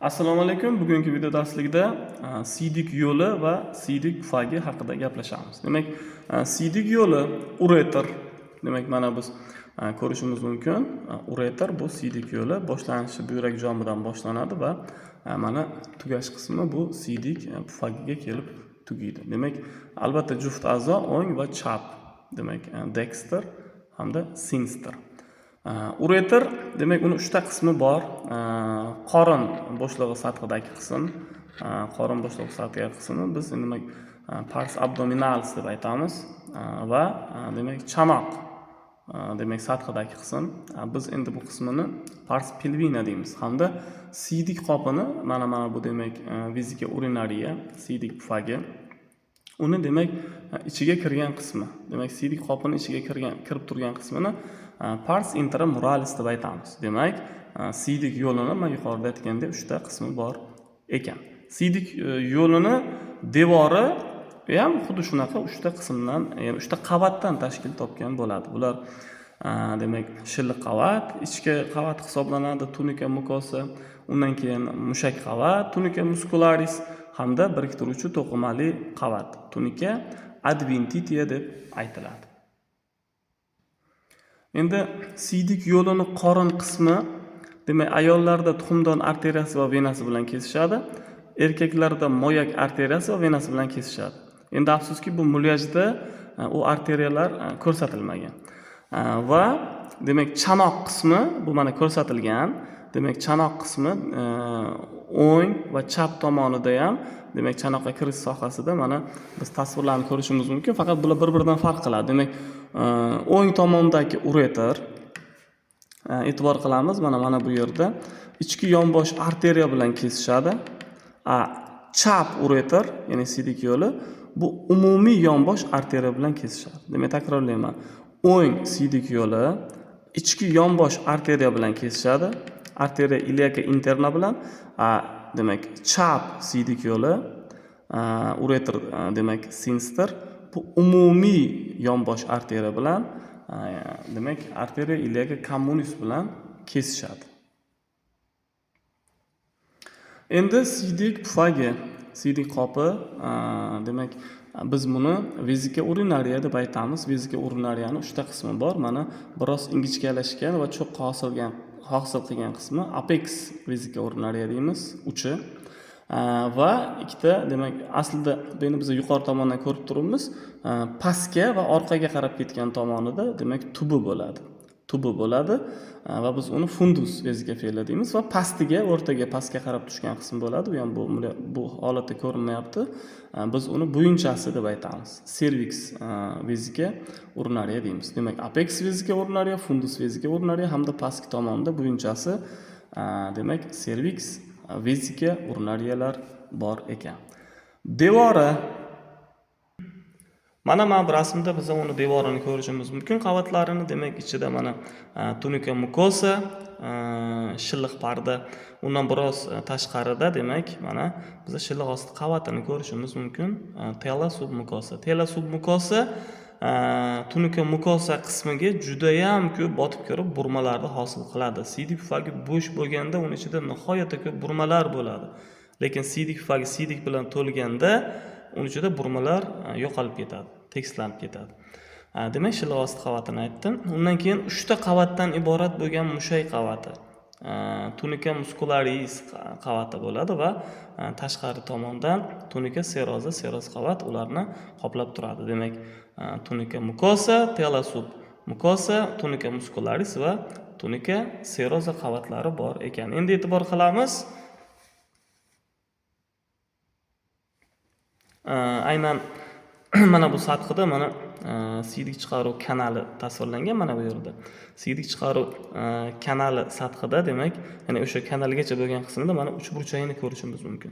Assalomu alaykum. Bugungi video darsligida siydik yo'li va siydik pufagi haqida gaplashamiz. Demak, siydik yo'li ureter. Demak, mana biz ko'rishimiz mumkin. Ureter bu siydik yo'li boshlanishi buyrak jomidan boshlanadi va mana tugash qismi bu siydik pufagiga kelib tugaydi. Demak, albatta juft a'zo o'ng va chap. Demak, dexter hamda sinister. Ureter, demak, uni 3 ta qismi bor. Qorin bo'shlig'i sathidagi qism, qorin bo'shlig'i sathidagi qismi biz demak pars abdominalis deb aytamiz va demak chanoq demak sathidagi qism. Biz endi bu qismini pars pelvina deymiz. Hamda siydik qopini mana bu demak vesika urinariya, siydik pufagi. Uni demak ichiga kirgan qismi. Demak siydik qopini ichiga kirib turgan qismini pars intramuralis deb aytamiz. Demak, siydik yo'lini men yuqorida aytgandek 3 ta qismi bor ekan. Siydik yo'lini devori ham xuddi shunaqa 3 ta qismdan, ya'ni 3 ta qavatdan tashkil topgan bo'ladi. Bular demak shilliq qavat, ichki qavat hisoblanadi, tunika mukosa, undan keyin mushak qavat, tunika muscularis hamda biriktiruvchi to'qimali qavat, tunika adventitia deb aytiladi. Endi siydik yo'lini qorin qismi demak ayollarda tuxumdon arteriyasi va venasi bilan kesishadi, erkaklarda moyak arteriyasi va venasi bilan kesishadi. Endi afsuski bu mulyajda u arteriyalar ko'rsatilmagan. Va demak chanoq qismi bu mana ko'rsatilgan. Demak chanoq qismi o'ng va chap tomonida ham demak chanoqqa kirish sohasida mana biz tasvirlarni ko'rishimiz mumkin, faqat bular bir-biridan farq qiladi. Demak o'ng tomondagi ureter e'tibor qilamiz, mana bu yerda ichki yonbosh arteriya bilan kesishadi. Chap ureter, ya'ni siydik yo'li bu umumiy yonbosh arteriya bilan kesishadi. Demak takrorlayman. O'ng siydik yo'li ichki yonbosh arteriya bilan kesishadi. Arteriya iliaka interna bilan. Demak chap siydik yo'li ureter demak sinister bu umumiy yonbosh arteriya bilan demak arteriya iliaka communis bilan kesishadi. Endi siydik pufagi, siydik qopi demak biz buni vesika urinariya deb aytamiz. Vesika urinariyani 3 ta qismi bor. Mana biroz ingichkalashgan va cho'qqi hosil qilgan qismi apex vesika urinariya deymiz, uchi. Va ikkita demak aslida buni biz yuqori tomondan ko'rib turibmiz. Pastga va orqaga qarab ketgan tomonida demak tubi bo'ladi. Tubi bo'ladi va biz uni fundus vesika fela deymiz va pastiga, o'rtaga, pastga qarab tushgan qism bo'ladi. U ham bu holatda ko'rinmayapti. Biz uni buyunchasi deb aytamiz. Cervix vesika urinariya deymiz. Demak apex vesika urinariya, fundus vesika urinariya hamda pastki tomonda buyunchasi demak cervix vesika urinariyalar bor ekan. Devori mana bu rasmda biz uni devorini ko'rishimiz mumkin. Qavatlarini demak ichida mana tunika mukosa, shilliq parda, undan biroz tashqarida demak mana biz shilliq osti qavatini ko'rishimiz mumkin. Tela submukosa. Tela submukosa tunika mukosa qismiga juda ham ko'p botib kirib burmalarni hosil qiladi. Siydik pufagi bo'sh bo'lganda uning ichida nihoyatda ko'p burmalar bo'ladi. Lekin siydik pufagi siydik bilan to'lganda uning ichida burmalar yo'qolib ketadi, tekislanib ketadi. Demak, shilliq osti qavatini aytdim. Undan keyin 3 ta qavatdan iborat bo'lgan mushak qavati, tunika muscularis qavati bo'ladi va tashqari tomondan tunika seroza, seroz qavat ularni qoplab turadi. Demak, tunika mukosa, tela sub mukosa, tunika muscularis va tunika seroza qavatlari bor ekan. Endi e'tibor qilamiz. Aynan mana bu sathida mana siydik chiqaruv kanali tasvirlangan mana bu yerda. Siydik chiqaruv kanali sathida demak, ya'ni o'sha kanalgacha bo'lgan qismida mana uchburchagini ko'rishimiz mumkin.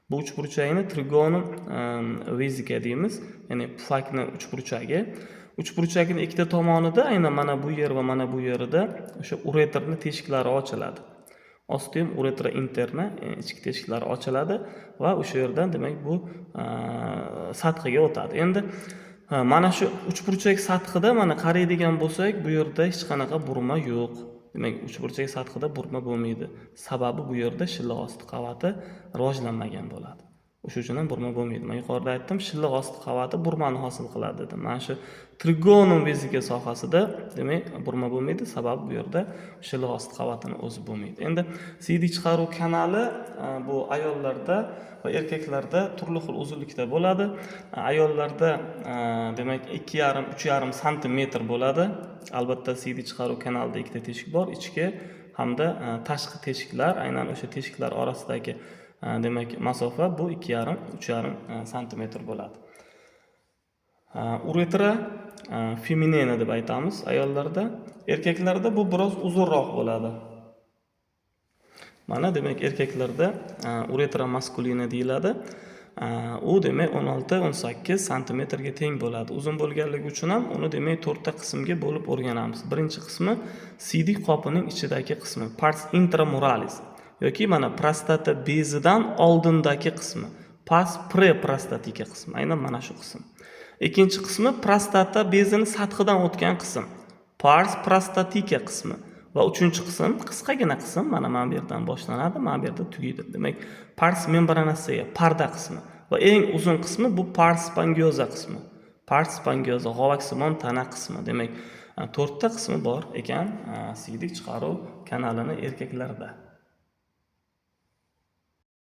Bu uchburchagini trigonum vesika deymiz, ya'ni pufakni uchburchagi. Uchburchagini ikkita tomonida aynan mana bu yer va mana bu yerida o'sha ureterning teshiklari ochiladi. Ostium uretra interna ichki teshiklari ochiladi va o'sha yerdan demak bu sathiga o'tadi. Endi mana shu uchburchak sathida mana qaraydigan bo'lsak, bu yerda hech qanaqa burma yo'q. demak uchburchak sathida burma bo'lmaydi. Sababi bu yerda shilliq osti qavati rivojlanmagan bo'ladi. O'sha uchun ham burma bo'lmaydi. Men yuqorida aytdim, shilliq osti qavati burmani hosil qiladi dedim. Mana shu trigonometrika sohasida demak burma bo'lmaydi, sababi bu yerda shilliq osti qavatini o'zi bo'lmaydi. Endi siydik chiqaruv kanali bu ayollarda va erkaklarda turli xil uzunlikda bo'ladi. Ayollarda demak 2,5-3,5 santimetr bo'ladi. Albatta siydik chiqaruv kanalida ikkita teshik bor, ichki hamda tashqi teshiklar, aynan o'sha teshiklar orasidagi demak masofa bu 2,5-3,5 santimetr bo'ladi. Uretra feminina deb aytamiz ayollarda. Erkaklarda bu biroz uzunroq bo'ladi. Mana demak erkaklarda uretra maskulina deyiladi. U demak 16-18 santimetrga teng bo'ladi. Uzun bo'lganligi uchun ham uni demak 4 ta qismga bo'lib o'rganamiz. Birinchi qismi siydik qopining ichidagi qismi, pars intramuralis yoki mana prostata bezidan oldindagi qismi, pars preprostatika qismi, aynan mana shu qism. Ikkinchi qismi prostata bezini sathidan o'tgan qism, pars prostatika qismi. Va uchinchi qism, qisqagina qism, mana bu yerdan boshlanadi, mana bu yerda tugaydi. Demak, pars membranasiya, parda qismi va eng uzun qismi bu pars spongioza qismi. Pars spongioza g'ovaksimon tana qismi. Demak, 4 ta qismi bor ekan siydik chiqaruv kanalini erkaklarda.